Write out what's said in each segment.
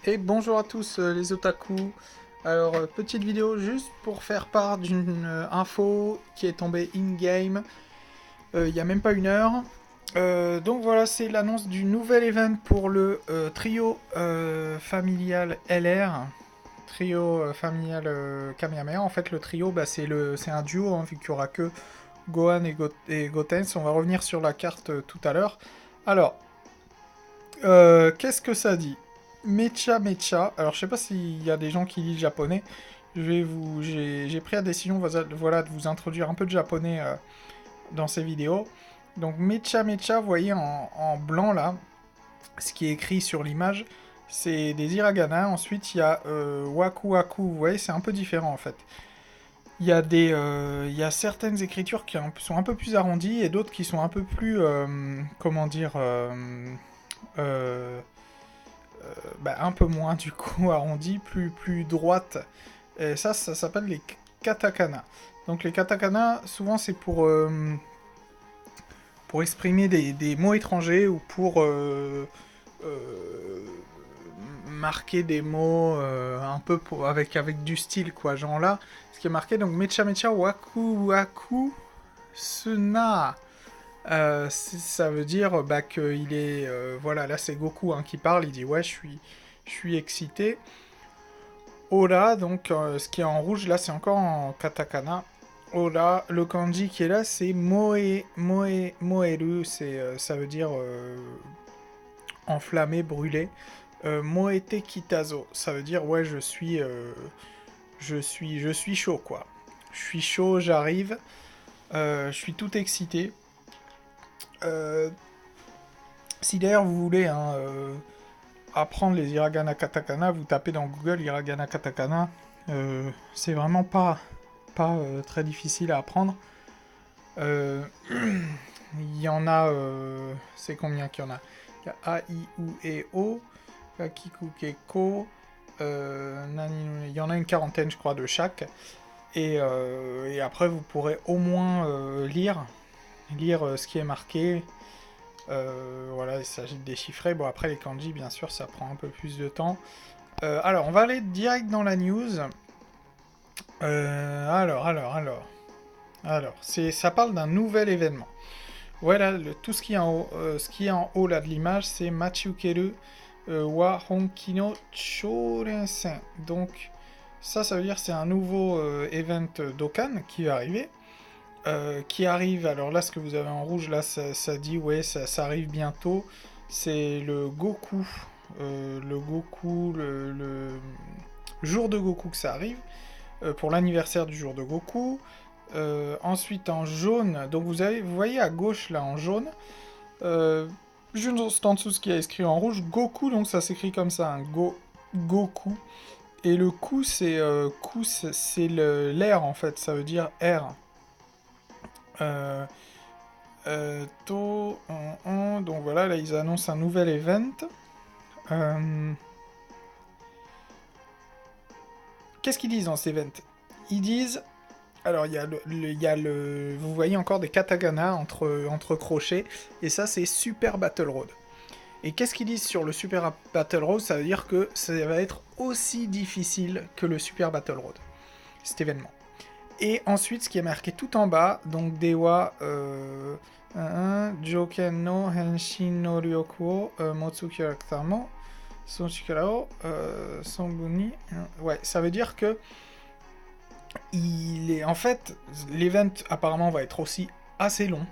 Et bonjour à tous les otaku. Alors, petite vidéo juste pour faire part d'une info qui est tombée in-game il n'y a même pas une heure. Donc voilà, c'est l'annonce du nouvel event pour le trio familial LR. Trio familial Kamehameha. En fait, le trio, bah, c'est un duo, hein, vu qu'il n'y aura que Gohan et Gotenks. On va revenir sur la carte tout à l'heure. Alors, qu'est-ce que ça dit? Mecha Mecha. Alors, je sais pas s'il y a des gens qui lisent japonais. J'ai pris la décision, voilà, de vous introduire un peu de japonais dans ces vidéos. Donc, Mecha Mecha, vous voyez en blanc là, ce qui est écrit sur l'image, c'est des hiragana. Ensuite, il y a Waku Waku. Vous voyez, c'est un peu différent en fait. Il y a certaines écritures qui sont un peu plus arrondies et d'autres qui sont un peu plus, comment dire, euh, un peu moins du coup arrondi, plus droite. Et ça s'appelle les katakana. Donc les katakana, souvent c'est pour exprimer des mots étrangers ou pour euh, marquer des mots un peu avec du style, quoi. Genre là, ce qui est marqué, donc Mecha Mecha Waku Waku Suna. Ça veut dire bah, qu'il est... voilà, là c'est Goku hein, qui parle, il dit ouais, je suis excité. Ora, donc ce qui est en rouge, là c'est encore en katakana. Ora, le kanji qui est là, c'est Moeru, ça veut dire enflammé, brûlé. Moete Kitazo, ça veut dire ouais, je suis chaud quoi. Je suis chaud, j'arrive. Je suis tout excité. Euh, Si d'ailleurs vous voulez hein, apprendre les hiragana katakana, vous tapez dans Google hiragana katakana. C'est vraiment pas très difficile à apprendre. Euh, Il y en a... c'est combien qu'il y en a? Il y a A, I, U, E, O, Kakiku, Keko, il y en a une quarantaine, je crois, de chaque. Et après, vous pourrez au moins lire ce qui est marqué. Voilà, il s'agit de déchiffrer. Bon, après, les kanji, bien sûr, ça prend un peu plus de temps. Alors, on va aller direct dans la news. Alors, ça parle d'un nouvel événement. Voilà, tout ce qui est en haut, ce qui est en haut là de l'image, c'est Machukeru wa Honkino Chorensen. Donc, ça veut dire c'est un nouveau event Dokkan qui va arriver. Qui arrive, alors là, ce que vous avez en rouge, là, ça dit, ouais, ça arrive bientôt. C'est le Goku. Le jour de Goku que ça arrive. Pour l'anniversaire du jour de Goku. Ensuite en jaune, donc vous voyez à gauche là en jaune, juste en dessous ce qui est écrit en rouge, Goku, donc ça s'écrit comme ça, hein, Goku. Et le ku, c'est l'air en fait, ça veut dire air. Euh, donc voilà, là ils annoncent un nouvel event. Euh, Qu'est-ce qu'ils disent dans cet event? Ils disent alors, vous voyez encore des katakana entre crochets, et ça, c'est Super Battle Road. Et qu'est-ce qu'ils disent sur le Super Battle Road? Ça veut dire que ça va être aussi difficile que le Super Battle Road, cet événement. Et ensuite, ce qui est marqué tout en bas, donc Dewa, Joken no Henshin no Ryoku o Motsu Kyarakta mo Son Chikara o Songu ouais, ça veut dire que en fait, l'event apparemment va être aussi assez long,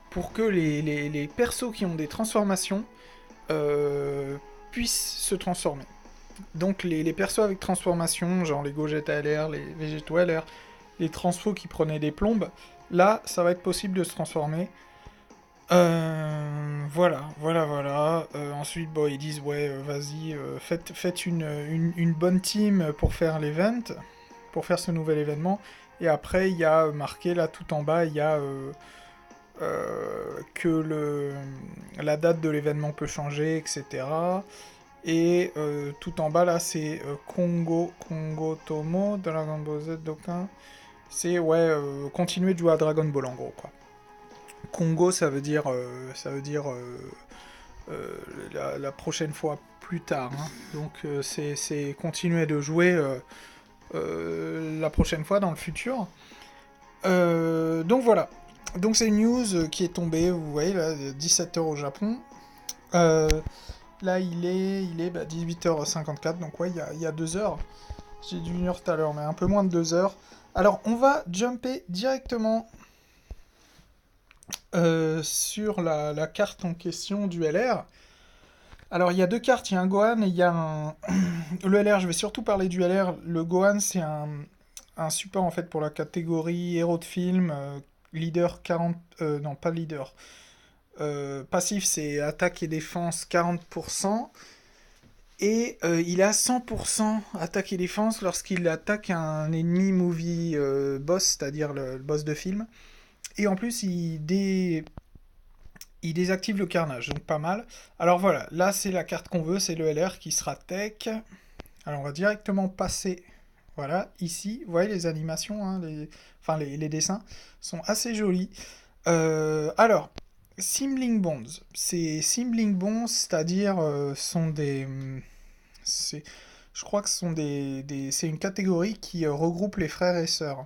pour que les persos qui ont des transformations puissent se transformer. Donc les persos avec transformation, genre les Gogeta LR, les Végétaux LR, les transfos qui prenaient des plombes, là, ça va être possible de se transformer. Voilà. Ensuite, bon, ils disent, ouais, vas-y, faites une bonne team pour faire l'event, pour faire ce nouvel événement. Et après, il y a marqué là tout en bas, il y a que la date de l'événement peut changer, etc. Et tout en bas là, c'est Kongo Tomo, Dragon Ball Z Dokkan. C'est ouais, continuer de jouer à Dragon Ball en gros quoi. Congo, ça veut dire la prochaine fois plus tard. Hein. Donc c'est continuer de jouer la prochaine fois dans le futur. Donc voilà. Donc c'est une news qui est tombée, vous voyez, là, 17h au Japon. Là, il est 18h54, donc ouais, il y a 2 heures. J'ai dû une heure tout à l'heure, mais un peu moins de 2 heures. Alors, on va jumper directement sur la carte en question du LR. Alors, il y a 2 cartes, il y a un Gohan et il y a un... Le LR, je vais surtout parler du LR. Le Gohan, c'est un support, en fait, pour la catégorie héros de film, leader 40... non, pas leader. Passif, c'est attaque et défense 40%. Et il a 100% attaque et défense lorsqu'il attaque un ennemi movie boss, c'est-à-dire le boss de film. Et en plus, il désactive le carnage, donc pas mal. Alors voilà, là c'est la carte qu'on veut, c'est le LR qui sera tech. Alors on va directement passer, voilà, ici. Vous voyez les animations, hein, les dessins sont assez jolis. Alors, Simbling Bonds. C'est Simbling Bonds, c'est-à-dire sont des... C'est, je crois que ce sont c'est une catégorie qui regroupe les frères et sœurs.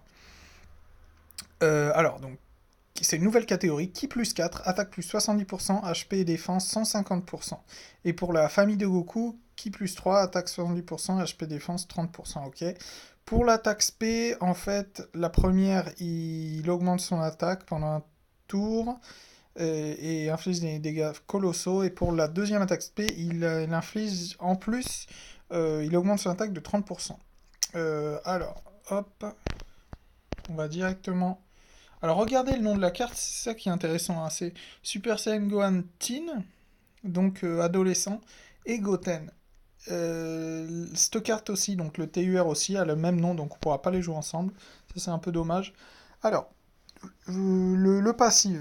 Alors, donc, c'est une nouvelle catégorie, qui plus 4, attaque plus 70%, HP et défense 150%. Et pour la famille de Goku, qui plus 3, attaque 70%, HP défense 30%, ok. Pour l'attaque SP, en fait, la première, il augmente son attaque pendant un tour et inflige des dégâts colossaux. Et pour la deuxième attaque SP, il inflige en plus, il augmente son attaque de 30%. Alors, hop, on va directement... Alors regardez le nom de la carte, c'est ça qui est intéressant, hein. C'est Super Saiyan Gohan Teen, donc adolescent, et Goten. Cette carte aussi, donc le TUR aussi, a le même nom, donc on ne pourra pas les jouer ensemble. Ça c'est un peu dommage. Alors, le passif.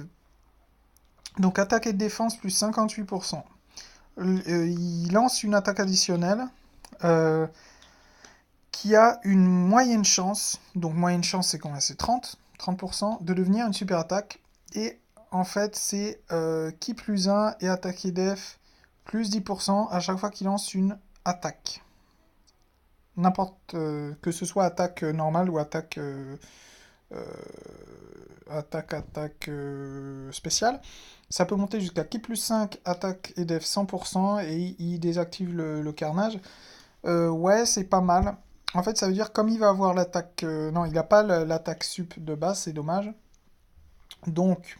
Donc attaque et défense plus 58%. Il lance une attaque additionnelle euh, qui a une moyenne chance, donc moyenne chance c'est combien? C'est 30%, de devenir une super attaque. Et en fait c'est qui plus 1 et attaque et def plus 10% à chaque fois qu'il lance une attaque. N'importe que ce soit attaque normale ou attaque euh, attaque spéciale. Ça peut monter jusqu'à qui plus 5, attaque et def 100% et il désactive le carnage. Ouais, c'est pas mal. En fait, ça veut dire comme il va avoir l'attaque... non, il n'a pas l'attaque sup de base, c'est dommage. Donc,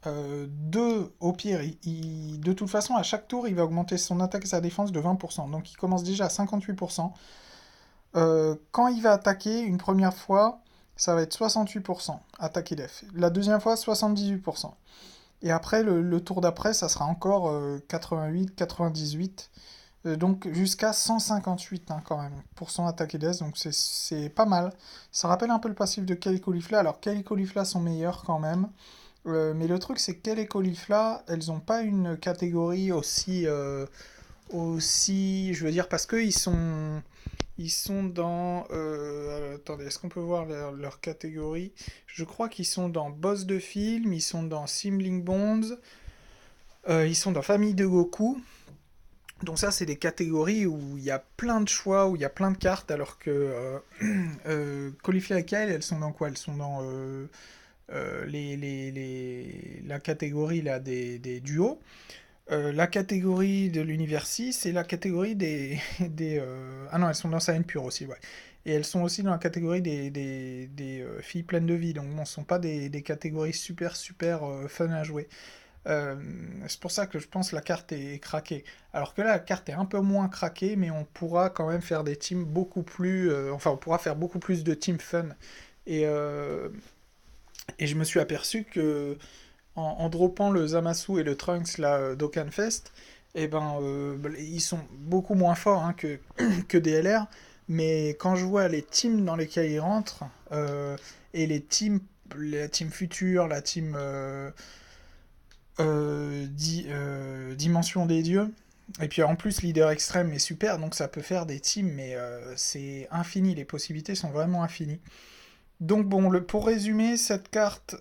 2, au pire, de toute façon, à chaque tour, il va augmenter son attaque et sa défense de 20%. Donc, il commence déjà à 58%. Quand il va attaquer une première fois, ça va être 68%, attaque et def. La deuxième fois, 78%. Et après, le tour d'après, ça sera encore 88, 98. Donc jusqu'à 158 hein, quand même, pour son attaque et def, donc c'est pas mal. Ça rappelle un peu le passif de Kel et Caulifla. Alors Kel et Caulifla sont meilleurs quand même. Mais le truc c'est que Kel et Caulifla, elles n'ont pas une catégorie aussi, je veux dire, parce qu'ils ils sont dans... attendez, est-ce qu'on peut voir leur catégorie? Je crois qu'ils sont dans Boss de film, ils sont dans Simbling Bonds, ils sont dans Famille de Goku. Donc ça, c'est des catégories où il y a plein de choix, où il y a plein de cartes, alors que Caulifla et Kyle, elles sont dans quoi? Elles sont dans la catégorie là, des duos. La catégorie de l'univers 6, c'est la catégorie ah non, elles sont dans Saiyan Pure aussi, ouais. Et elles sont aussi dans la catégorie des filles pleines de vie, donc bon, ce ne sont pas des catégories super super fun à jouer. Euh, c'est pour ça que je pense que la carte est craquée. Alors que là, la carte est un peu moins craquée, mais on pourra quand même faire des teams beaucoup plus... enfin, on pourra faire beaucoup plus de teams fun. Et, euh, et je me suis aperçu que en droppant le Zamasu et le Trunks là, d'Okan Fest, eh ben, ils sont beaucoup moins forts hein, que DLR. Mais quand je vois les teams dans lesquels ils rentrent, et la team future, la team... Dimension des dieux. Et puis en plus, leader extrême est super, donc ça peut faire des teams, mais c'est infini, les possibilités sont vraiment infinies. Donc bon, pour résumer, cette carte,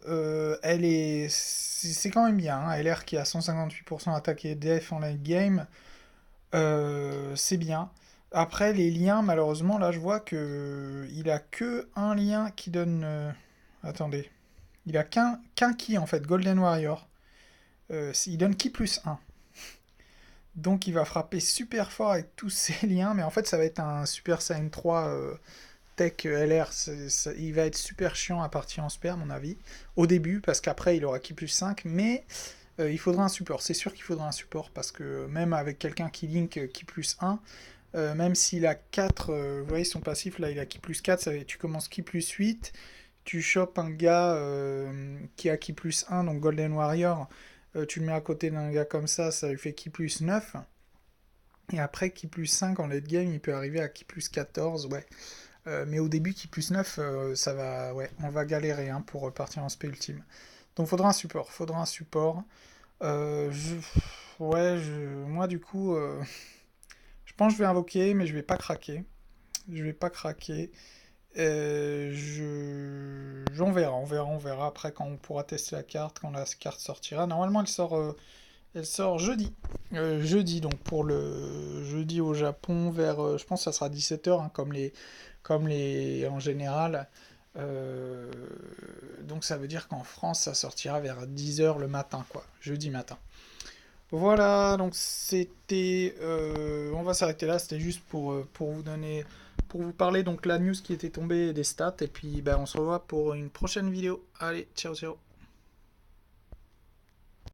c'est quand même bien, hein. LR qui a 158% attaque et def en late game, c'est bien. Après, les liens, malheureusement, là, je vois que il a que un lien qui donne... attendez. Il a qu'un ki, en fait, Golden Warrior. Il donne ki plus un. Donc il va frapper super fort avec tous ces liens, mais en fait, ça va être un Super Saiyan 3 Tech LR. Il va être super chiant à partir en spare, à mon avis. Au début, parce qu'après, il aura ki plus 5, mais... il faudra un support, c'est sûr qu'il faudra un support, parce que même avec quelqu'un qui link qui plus 1, même s'il a 4, vous voyez son passif là, il a qui plus 4, tu commences qui plus 8, tu chopes un gars qui a qui plus 1, donc Golden Warrior, tu le mets à côté d'un gars comme ça lui fait qui plus 9, et après qui plus 5 en late game, il peut arriver à qui plus 14, ouais. Mais au début, qui plus 9, ça va, ouais, on va galérer hein, pour repartir en spé ultime. Donc faudra un support. Euh, je... Moi du coup, je pense que je vais invoquer, mais je vais pas craquer. Je vais pas craquer. On verra après quand on pourra tester la carte, quand la carte sortira. Normalement, elle sort jeudi. Jeudi, donc pour le jeudi au Japon, vers, je pense que ça sera 17h, hein, comme les en général. Euh, donc ça veut dire qu'en France, ça sortira vers 10h le matin, quoi, jeudi matin. Voilà, donc c'était... on va s'arrêter là, c'était juste pour vous donner... Pour vous parler donc la news qui était tombée des stats, et puis ben, on se revoit pour une prochaine vidéo. Allez, ciao ciao.